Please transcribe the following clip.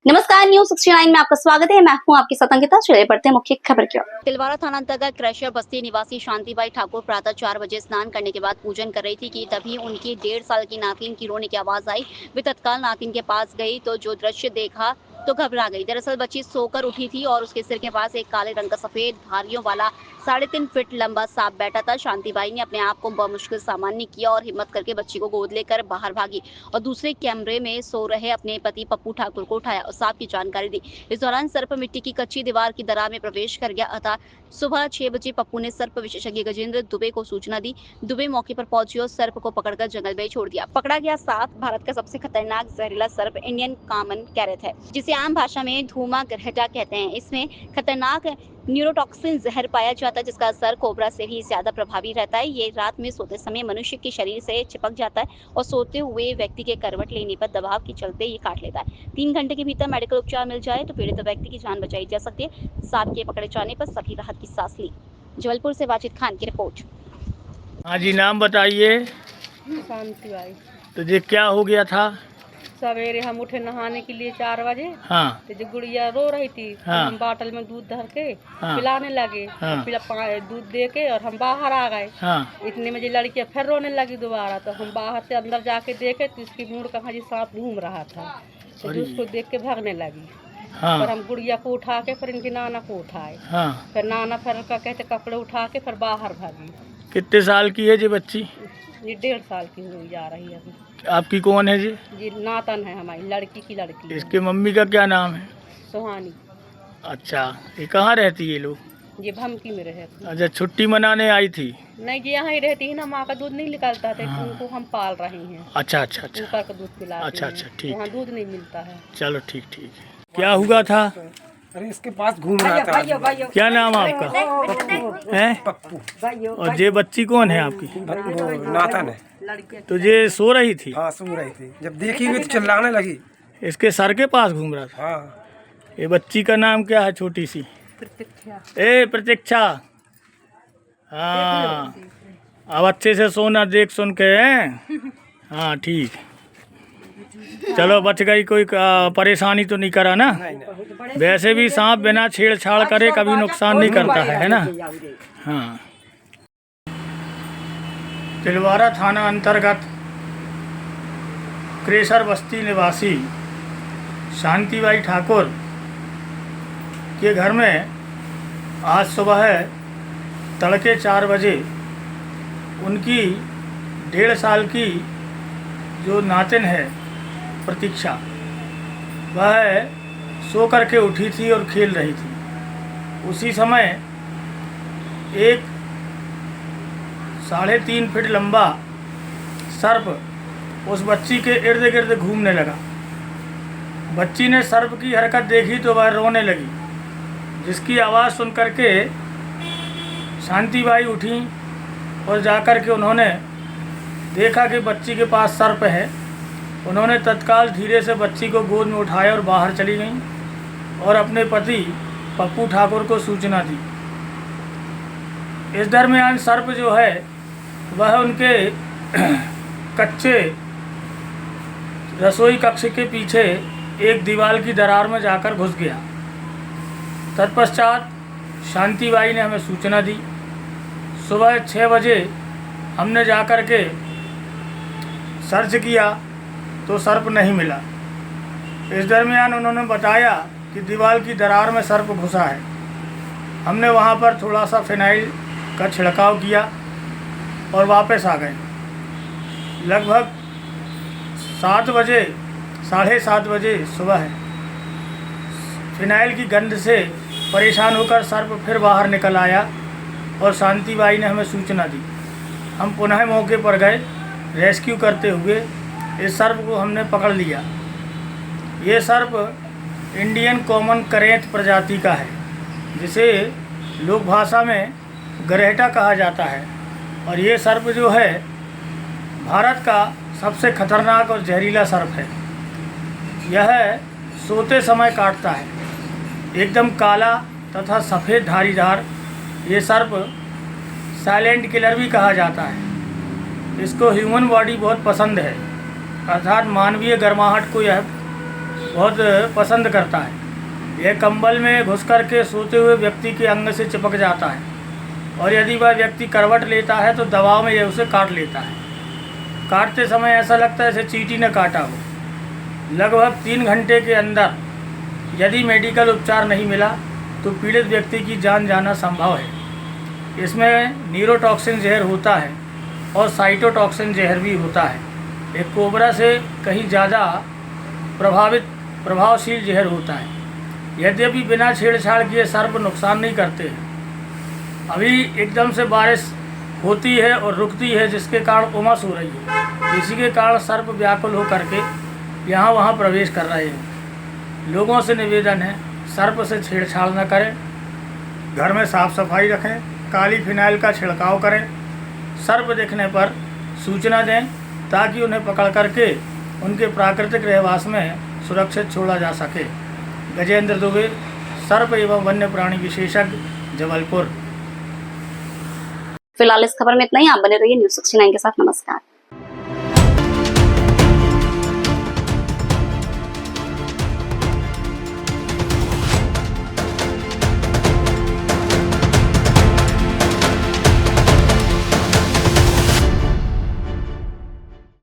नमस्कार, न्यूज 69 में आपका स्वागत है। मैं हूं आपकी साथ अंकिता। चलिए बढ़ते हैं मुख्य खबर की ओर। तिलवारा थाना अंतर्गत क्रैशर बस्ती निवासी शांतिबाई ठाकुर प्रातः 4 बजे स्नान करने के बाद पूजन कर रही थी कि तभी उनकी 1.5 साल की नातिन की रोने की आवाज आई। वे तत्काल नातिन के पास गई तो जो दृश्य देखा तो घबरा गई। दरअसल बच्ची सोकर उठी थी और उसके सिर के पास एक काले रंग का सफेद धारियों वाला 3.5 फीट लंबा सांप बैठा था। शांतिबाई ने अपने आप को बमुश्किल सामान्य किया और हिम्मत करके बच्ची को गोद लेकर बाहर भागी और दूसरे कमरे में सो रहे अपने पति पप्पू ठाकुर को उठाया और सांप की जानकारी दी। इस दौरान सर्प मिट्टी की कच्ची दीवार की दरार में प्रवेश कर गया अतः सुबह 6 बजे पप्पू ने सर्प विशेषज्ञ गजेंद्र दुबे को सूचना दी। दुबे मौके पर पहुंचे और सर्प को पकड़कर जंगल में छोड़ दिया। पकड़ा गया सांप भारत का सबसे खतरनाक जहरीला सर्प इंडियन कॉमन कैरेट है, जिसे आम भाषा में धूमा गरहटा कहते हैं। इसमें खतरनाक न्यूरोटॉक्सिन जहर पाया जाता है, जिसका असर कोबरा से भी ज्यादा प्रभावी रहता है। ये रात में सोते समय मनुष्य के शरीर से चिपक जाता है और सोते हुए व्यक्ति के करवट लेने पर दबाव के चलते ये काट लेता है। 3 घंटे के भीतर मेडिकल उपचार मिल जाए तो पीड़ित व्यक्ति की जान बचाई जा सकती है। सांप के पकड़े जाने पर सभी राहत की सांस ली। जबलपुर से वाजिद खान की रिपोर्ट। हाँ जी, नाम बताइए। शांतिबाई। तो ये क्या हो गया था? सवेरे हम उठे नहाने के लिए 4 बजे। हाँ तो जो गुड़िया रो रही थी तो हाँ। हम बाटल में दूध धर के हाँ। पिलाने लगे। हाँ। दूध दे के और हम बाहर आ गए। हाँ इतने में जो लड़कियां फिर रोने लगी दोबारा, तो हम बाहर से अंदर जाके देखे तो इसकी मुंड कहाँ जी सांप घूम रहा था। तो अरे। उसको देख के भागने लगी। हाँ फिर हम गुड़िया को उठा के फिर इनकी नाना को उठाए। हाँ। फिर नाना फिर का कहते कपड़े उठा के फिर बाहर भागी। कितने साल की है जी बच्ची? ये 1.5 साल की हुई जा रही है अभी। आपकी कौन है जी? ये नातन है हमारी लड़की की लड़की है। इसके मम्मी का क्या नाम है? सुहानी। अच्छा, ये कहाँ रहती है ये लोग? ये भमकी में रहे। अच्छा, छुट्टी मनाने आई थी? नहीं, ये यहाँ ही रहती है ना, माँ का दूध नहीं निकलता था। हाँ। उनको हम पाल रहे हैं। अच्छा अच्छा अच्छा ऊपर का दूध पिलाते अच्छा हैं। अच्छा, ठीक। वहाँ दूध नहीं मिलता है। चलो ठीक ठीक है। क्या हुआ था? अरे इसके पास घूम रहा था। क्या नाम आपका है? पप्पू। और ये बच्ची कौन है आपकी? वो नाथन है। तो ये सो रही थी? हाँ, सो रही थी। जब देखी हुई तो चिल्लाने लगी। इसके सर के पास घूम रहा था? हाँ। ये बच्ची का नाम क्या है छोटी सी? ए प्रतीक्षा। हाँ, अब अच्छे से सोना, देख सुन के हैं। हाँ ठीक। चलो बच गई, कोई परेशानी तो नहीं करा ना? वैसे भी सांप बिना छेड़छाड़ करे कभी नुकसान नहीं करता है ना? हाँ। तिलवारा थाना अंतर्गत क्रैशर बस्ती निवासी शांतिबाई ठाकुर के घर में आज सुबह तड़के 4 बजे उनकी 1.5 साल की जो नातिन है प्रतीक्षा, वह सो करके उठी थी और खेल रही थी। उसी समय एक 3.5 फीट लंबा सर्प उस बच्ची के इर्द गिर्द घूमने लगा। बच्ची ने सर्प की हरकत देखी तो वह रोने लगी, जिसकी आवाज़ सुन करके शांतिबाई उठी और जाकर के उन्होंने देखा कि बच्ची के पास सर्प है। उन्होंने तत्काल धीरे से बच्ची को गोद में उठाया और बाहर चली गईं और अपने पति पप्पू ठाकुर को सूचना दी। इस दरमियान सर्प जो है वह उनके कच्चे रसोई कक्ष के पीछे एक दीवार की दरार में जाकर घुस गया। तत्पश्चात शांतिबाई ने हमें सूचना दी। सुबह 6 बजे हमने जाकर के सर्च किया तो सर्प नहीं मिला। इस दरमियान उन्होंने बताया कि दीवार की दरार में सर्प घुसा है। हमने वहाँ पर थोड़ा सा फिनाइल का छिड़काव किया और वापस आ गए। लगभग 7 बजे, 7:30 बजे सुबह है, फिनाइल की गंध से परेशान होकर सर्प फिर बाहर निकल आया और शांतिबाई ने हमें सूचना दी। हम पुनः मौके पर गए। रेस्क्यू करते हुए इस सर्प को हमने पकड़ लिया। ये सर्प इंडियन कॉमन करेंट प्रजाति का है, जिसे लोक भाषा में गरहटा कहा जाता है। और ये सर्प जो है भारत का सबसे खतरनाक और जहरीला सर्प है। यह सोते समय काटता है। एकदम काला तथा सफ़ेद धारीदार ये सर्प साइलेंट किलर भी कहा जाता है। इसको ह्यूमन बॉडी बहुत पसंद है, अर्थात मानवीय गर्माहट को यह बहुत पसंद करता है। यह कंबल में घुस कर के सोते हुए व्यक्ति के अंग से चिपक जाता है और यदि वह व्यक्ति करवट लेता है तो दबाव में यह उसे काट लेता है। काटते समय ऐसा लगता है जैसे चींटी ने काटा हो। लगभग 3 घंटे के अंदर यदि मेडिकल उपचार नहीं मिला तो पीड़ित व्यक्ति की जान जाना संभव है। इसमें न्यूरोटॉक्सिन जहर होता है और साइटोटॉक्सिन जहर भी होता है। एक कोबरा से कहीं ज़्यादा प्रभावशील जहर होता है। यद्यपि बिना छेड़छाड़ किए सर्प नुकसान नहीं करते हैं। अभी एकदम से बारिश होती है और रुकती है जिसके कारण उमस हो रही है। इसी के कारण सर्प व्याकुल हो करके यहाँ वहाँ प्रवेश कर रहे हैं। लोगों से निवेदन है सर्प से छेड़छाड़ न करें, घर में साफ सफाई रखें, काली फिनाइल का छिड़काव करें, सर्प दिखने पर सूचना दें ताकि उन्हें पकड़ करके उनके प्राकृतिक रहवास में सुरक्षित छोड़ा जा सके। गजेंद्र दुबे, सर्प एवं वन्य प्राणी विशेषज्ञ, जबलपुर। फिलहाल इस खबर में इतना ही। आप बने रहिए न्यूज़ 69 के साथ। नमस्कार।